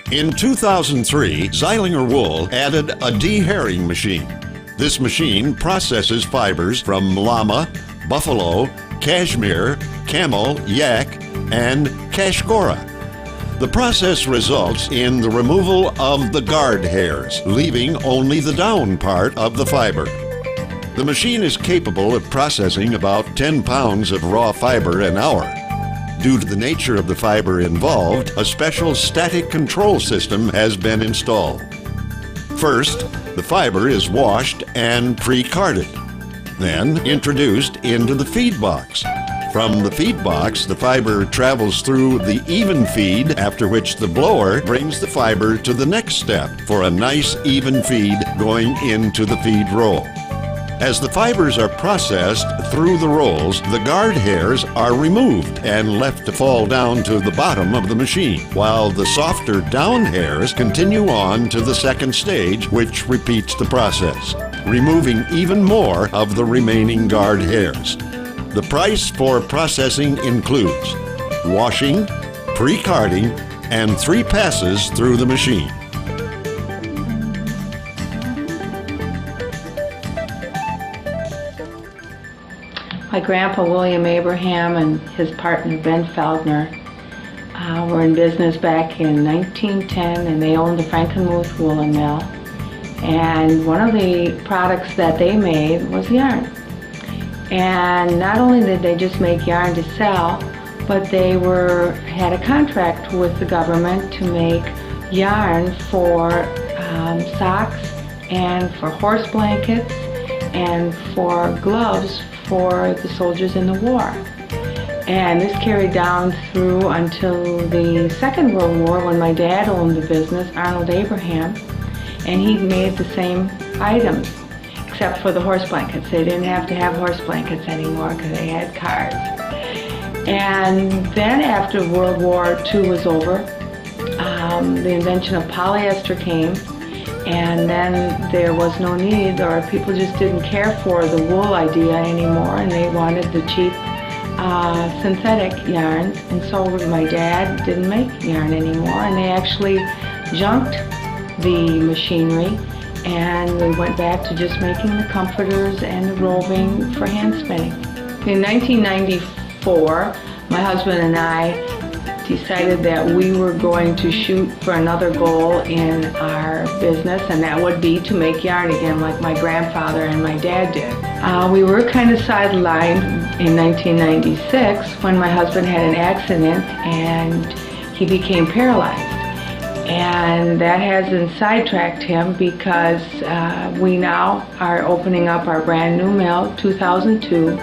In 2003, Zeilinger Wool added a dehairing machine. This machine processes fibers from llama, buffalo, cashmere, camel, yak, and kashgora. The process results in the removal of the guard hairs, leaving only the down part of the fiber. The machine is capable of processing about 10 pounds of raw fiber an hour. Due to the nature of the fiber involved, a special static control system has been installed. First, the fiber is washed and pre-carded, then introduced into the feed box. From the feed box, the fiber travels through the even feed, after which the blower brings the fiber to the next step for a nice even feed going into the feed roll. As the fibers are processed through the rolls, the guard hairs are removed and left to fall down to the bottom of the machine, while the softer down hairs continue on to the second stage, which repeats the process, removing even more of the remaining guard hairs. The price for processing includes washing, pre-carding, and 3 passes through the machine. My grandpa William Abraham and his partner Ben Feldner were in business back in 1910, and they owned the Frankenmuth Woolen Mill. And one of the products that they made was yarn. And not only did they just make yarn to sell, but they had a contract with the government to make yarn for socks and for horse blankets and for gloves for the soldiers in the war. And this carried down through until the Second World War, when my dad owned the business, Arnold Abraham, and he made the same items, except for the horse blankets. They didn't have to have horse blankets anymore because they had cars. And then after World War II was over, the invention of polyester came, and then there was no need, or people just didn't care for the wool idea anymore, and they wanted the cheap synthetic yarns. And so my dad didn't make yarn anymore, and they actually junked the machinery, and we went back to just making the comforters and the roving for hand spinning. In 1994, my husband and I decided that we were going to shoot for another goal in our business, and that would be to make yarn again like my grandfather and my dad did. We were kind of sidelined in 1996 when my husband had an accident and he became paralyzed. And that hasn't sidetracked him, because we now are opening up our brand new mill, 2002,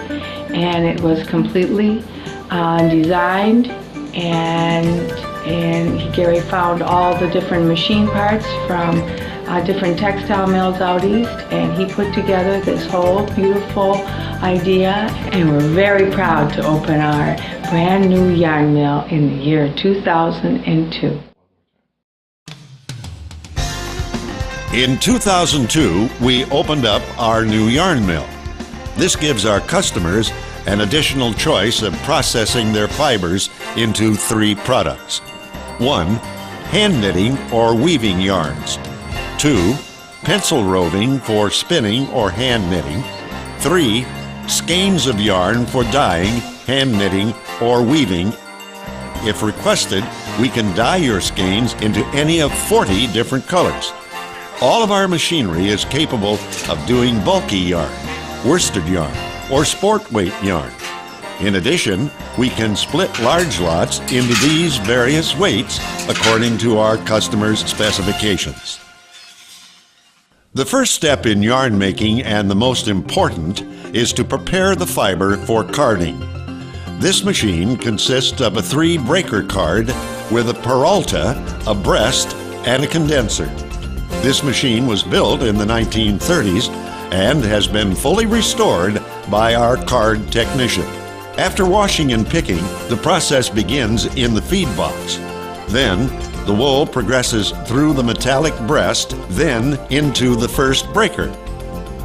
and it was completely designed, and Gary found all the different machine parts from different textile mills out east, and he put together this whole beautiful idea, and we're very proud to open our brand new yarn mill in the year 2002. In 2002, we opened up our new yarn mill. This gives our customers an additional choice of processing their fibers into 3 products. 1, hand knitting or weaving yarns. 2, pencil roving for spinning or hand knitting. 3, skeins of yarn for dyeing, hand knitting, or weaving. If requested, we can dye your skeins into any of 40 different colors. All of our machinery is capable of doing bulky yarn, worsted yarn, or sport weight yarn. In addition, we can split large lots into these various weights according to our customers' specifications. The first step in yarn making, and the most important, is to prepare the fiber for carding. This machine consists of a 3-breaker card with a Peralta, a breast, and a condenser. This machine was built in the 1930s and has been fully restored by our card technician. After washing and picking, the process begins in the feed box. Then, the wool progresses through the metallic breast, then into the first breaker.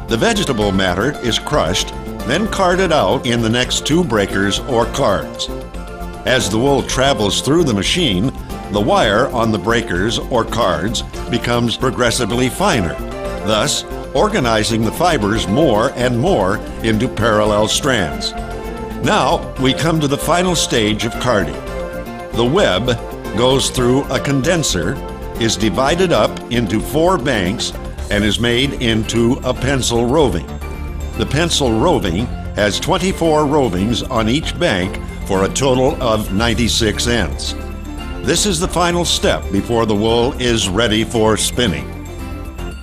The vegetable matter is crushed, then carded out in the next 2 breakers or cards. As the wool travels through the machine, the wire on the breakers or cards becomes progressively finer, thus organizing the fibers more and more into parallel strands. Now we come to the final stage of carding. The web goes through a condenser, is divided up into 4 banks, and is made into a pencil roving. The pencil roving has 24 rovings on each bank for a total of 96 ends. This is the final step before the wool is ready for spinning.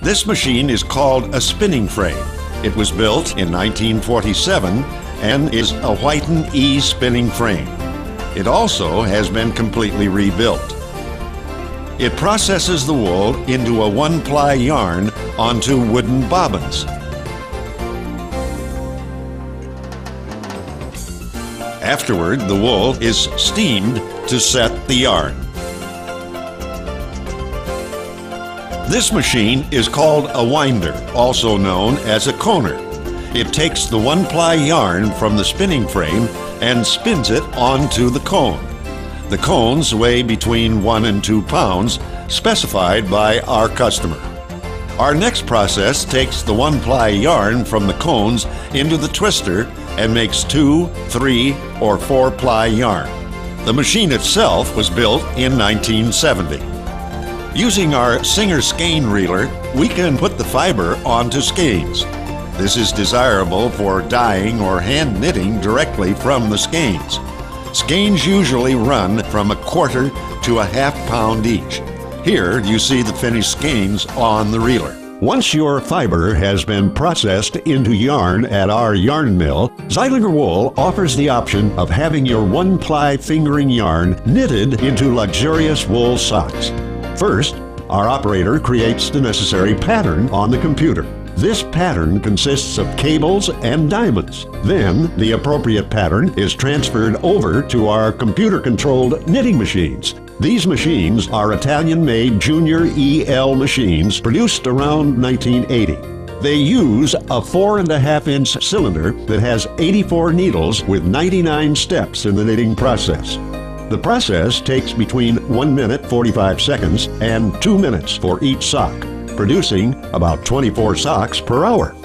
This machine is called a spinning frame. It was built in 1947 and is a Whiten E spinning frame. It also has been completely rebuilt. It processes the wool into a 1-ply yarn onto wooden bobbins. Afterward, the wool is steamed to set the yarn. This machine is called a winder, also known as a coner. It takes the 1-ply yarn from the spinning frame and spins it onto the cone. The cones weigh between 1 and 2 pounds, specified by our customer. Our next process takes the 1-ply yarn from the cones into the twister and makes 2, 3, or 4-ply yarn. The machine itself was built in 1970. Using our Singer skein reeler, we can put the fiber onto skeins. This is desirable for dyeing or hand knitting directly from the skeins. Skeins usually run from 1/4 to 1/2 pound each. Here you see the finished skeins on the reeler. Once your fiber has been processed into yarn at our yarn mill, Zeilinger Wool offers the option of having your 1-ply fingering yarn knitted into luxurious wool socks. First, our operator creates the necessary pattern on the computer. This pattern consists of cables and diamonds. Then, the appropriate pattern is transferred over to our computer-controlled knitting machines. These machines are Italian-made Junior EL machines produced around 1980. They use a 4.5-inch cylinder that has 84 needles with 99 steps in the knitting process. The process takes between 1 minute 45 seconds and 2 minutes for each sock, producing about 24 socks per hour.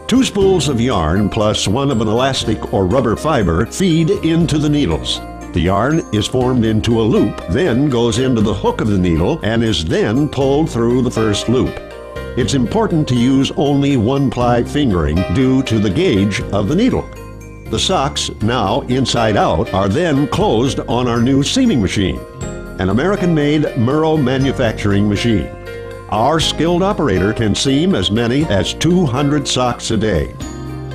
2 spools of yarn plus 1 of an elastic or rubber fiber feed into the needles. The yarn is formed into a loop, then goes into the hook of the needle and is then pulled through the first loop. It's important to use only 1-ply fingering due to the gauge of the needle. The socks, now inside out, are then closed on our new seaming machine, an American-made Murrow manufacturing machine. Our skilled operator can seam as many as 200 socks a day.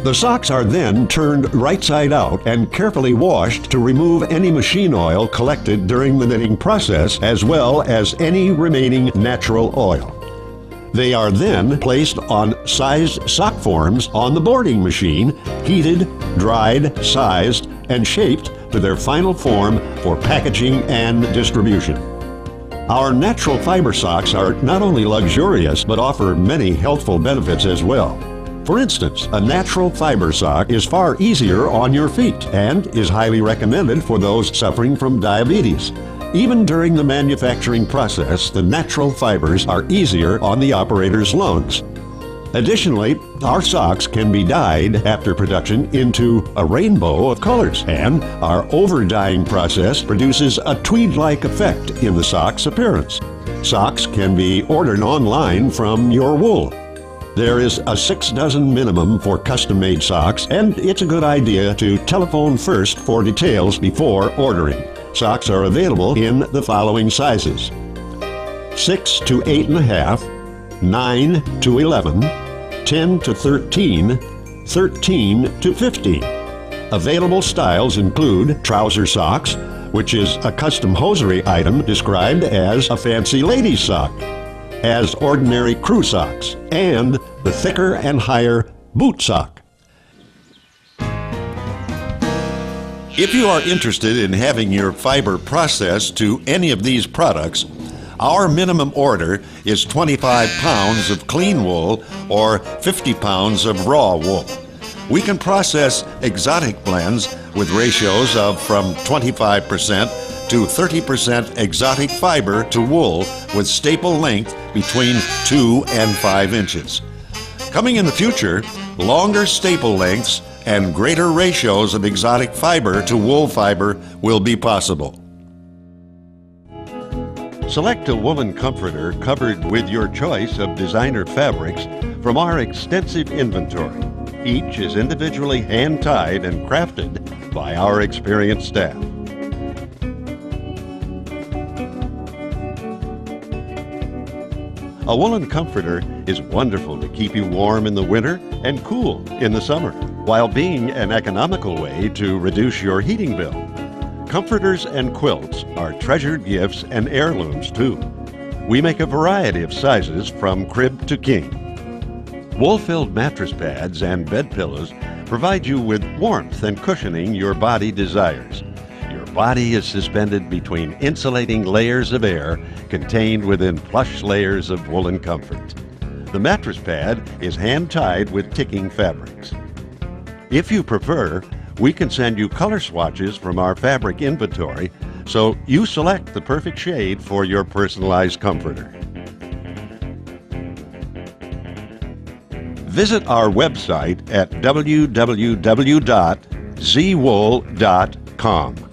The socks are then turned right side out and carefully washed to remove any machine oil collected during the knitting process, as well as any remaining natural oil. They are then placed on sized sock forms on the boarding machine, heated, dried, sized, and shaped to their final form for packaging and distribution. Our natural fiber socks are not only luxurious, but offer many healthful benefits as well. For instance, a natural fiber sock is far easier on your feet and is highly recommended for those suffering from diabetes. Even during the manufacturing process, the natural fibers are easier on the operator's lungs. Additionally, our socks can be dyed after production into a rainbow of colors, and our over-dyeing process produces a tweed-like effect in the sock's appearance. Socks can be ordered online from your wool. There is a 6 dozen minimum for custom-made socks, and it's a good idea to telephone first for details before ordering. Socks are available in the following sizes: 6 to 8.5, 9 to 11, 10 to 13, 13 to 15. Available styles include trouser socks, which is a custom hosiery item described as a fancy lady's sock, as ordinary crew socks, and the thicker and higher boot sock. If you are interested in having your fiber processed to any of these products, our minimum order is 25 pounds of clean wool or 50 pounds of raw wool. We can process exotic blends with ratios of from 25% to 30% exotic fiber to wool with staple length between 2 and 5 inches. Coming in the future, longer staple lengths and greater ratios of exotic fiber to wool fiber will be possible. Select a woolen comforter covered with your choice of designer fabrics from our extensive inventory. Each is individually hand-tied and crafted by our experienced staff. A woolen comforter is wonderful to keep you warm in the winter and cool in the summer, while being an economical way to reduce your heating bill. Comforters and quilts are treasured gifts and heirlooms too. We make a variety of sizes from crib to king. Wool-filled mattress pads and bed pillows provide you with warmth and cushioning your body desires. Your body is suspended between insulating layers of air contained within plush layers of woolen comfort. The mattress pad is hand-tied with ticking fabrics. If you prefer, we can send you color swatches from our fabric inventory so you select the perfect shade for your personalized comforter. Visit our website at www.zwool.com.